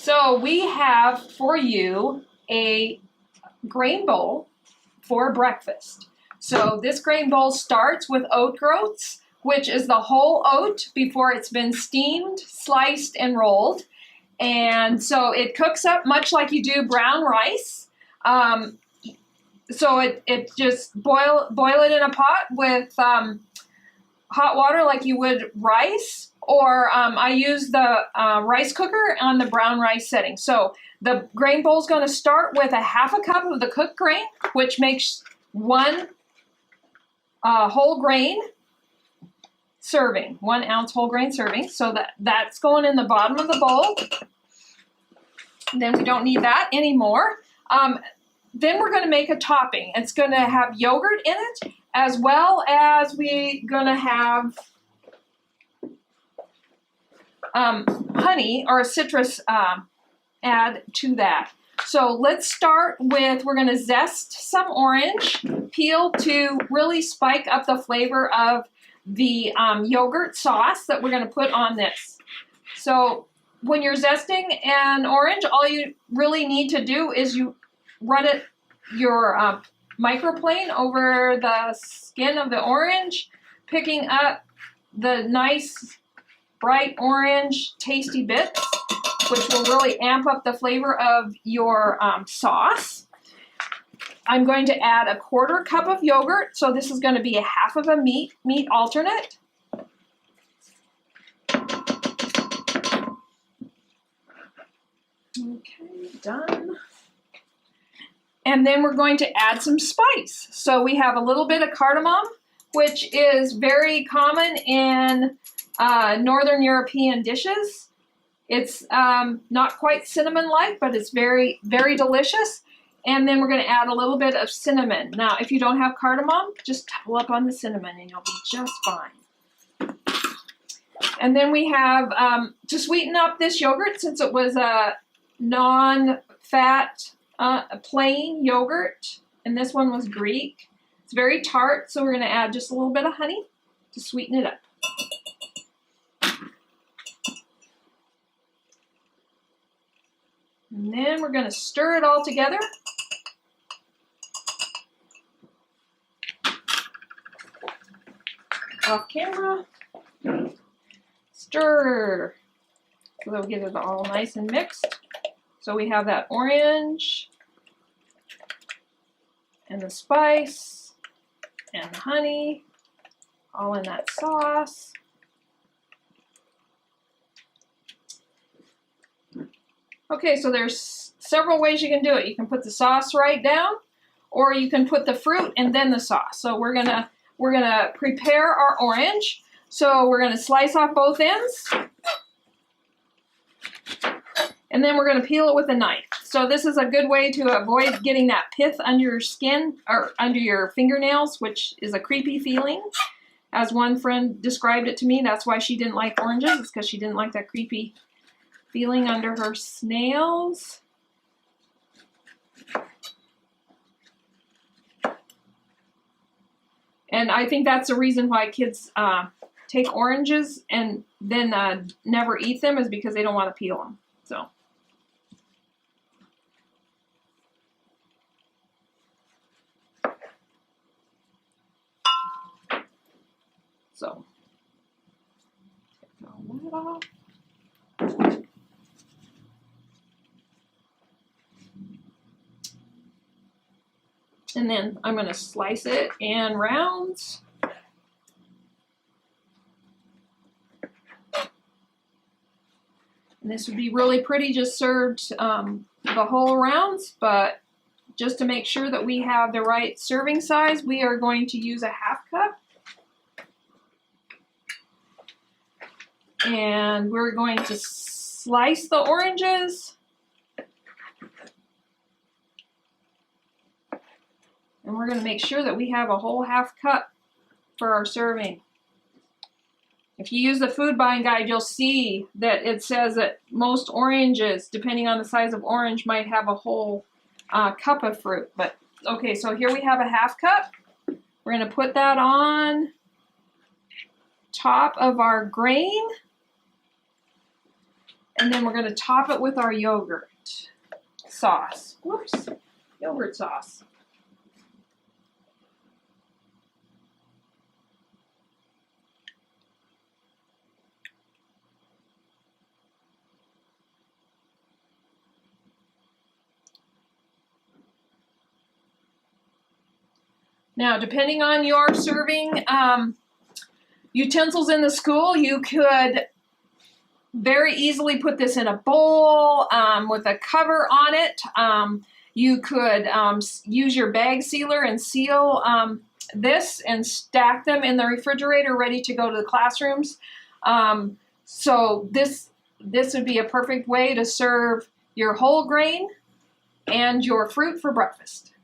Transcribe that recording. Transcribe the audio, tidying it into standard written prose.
So we have for you a grain bowl for breakfast. So this grain bowl starts with oat groats, which is the whole oat before it's been steamed, sliced, and rolled. And so it cooks up much like you do brown rice. So it just boil it in a pot with hot water like you would rice, or I use the rice cooker on the brown rice setting. So the grain bowl is going to start with a half a cup of the cooked grain, which makes one whole grain serving, 1 ounce whole grain serving. So that's going in the bottom of the bowl. Then we don't need that anymore. Then we're going to make a topping. It's going to have yogurt in it, as well as we're going to have honey or a citrus add to that. So let's start with, we're going to zest some orange, peel to really spike up the flavor of the yogurt sauce that we're going to put on this. So when you're zesting an orange, all you really need to do is you run your microplane over the skin of the orange, picking up the nice bright orange tasty bits, which will really amp up the flavor of your sauce. I'm going to add a 1/4 cup of yogurt, so this is going to be a half of a meat alternate. Okay, done. And then we're going to add some spice. So we have a little bit of cardamom, which is very common in Northern European dishes. It's not quite cinnamon-like, but it's very, very delicious. And then we're going to add a little bit of cinnamon. Now, if you don't have cardamom, just double up on the cinnamon and you'll be just fine. And then we have, to sweeten up this yogurt, since it was a non-fat plain yogurt, and this one was Greek. It's very tart, so we're going to add just a little bit of honey to sweeten it up. And then we're going to stir it all together. Off camera. Stir. So that we'll get it all nice and mixed. So we have that orange and the spice and the honey all in that sauce. Okay, so there's several ways you can do it. You can put the sauce right down, or you can put the fruit and then the sauce. So we're gonna prepare our orange. So we're gonna slice off both ends, and then we're gonna peel it with a knife. So this is a good way to avoid getting that pith under your skin or under your fingernails, which is a creepy feeling. As one friend described it to me, that's why she didn't like oranges. It's because she didn't like that creepy feeling under her nails. And I think that's the reason why kids take oranges and then never eat them, is because they don't want to peel them. So take all that off. And then I'm going to slice it in rounds. And this would be really pretty just served the whole rounds, but just to make sure that we have the right serving size, we are going to use a 1/2 cup. And we're going to slice the oranges. And we're going to make sure that we have a whole 1/2 cup for our serving. If you use the food buying guide, you'll see that it says that most oranges, depending on the size of orange, might have a whole cup of fruit. But okay, so here we have a 1/2 cup. We're going to put that on top of our grain. And then we're going to top it with our yogurt sauce. Whoops, yogurt sauce. Now, depending on your serving utensils in the school, you could very easily put this in a bowl with a cover on it. You could use your bag sealer and seal this and stack them in the refrigerator ready to go to the classrooms. So this would be a perfect way to serve your whole grain and your fruit for breakfast.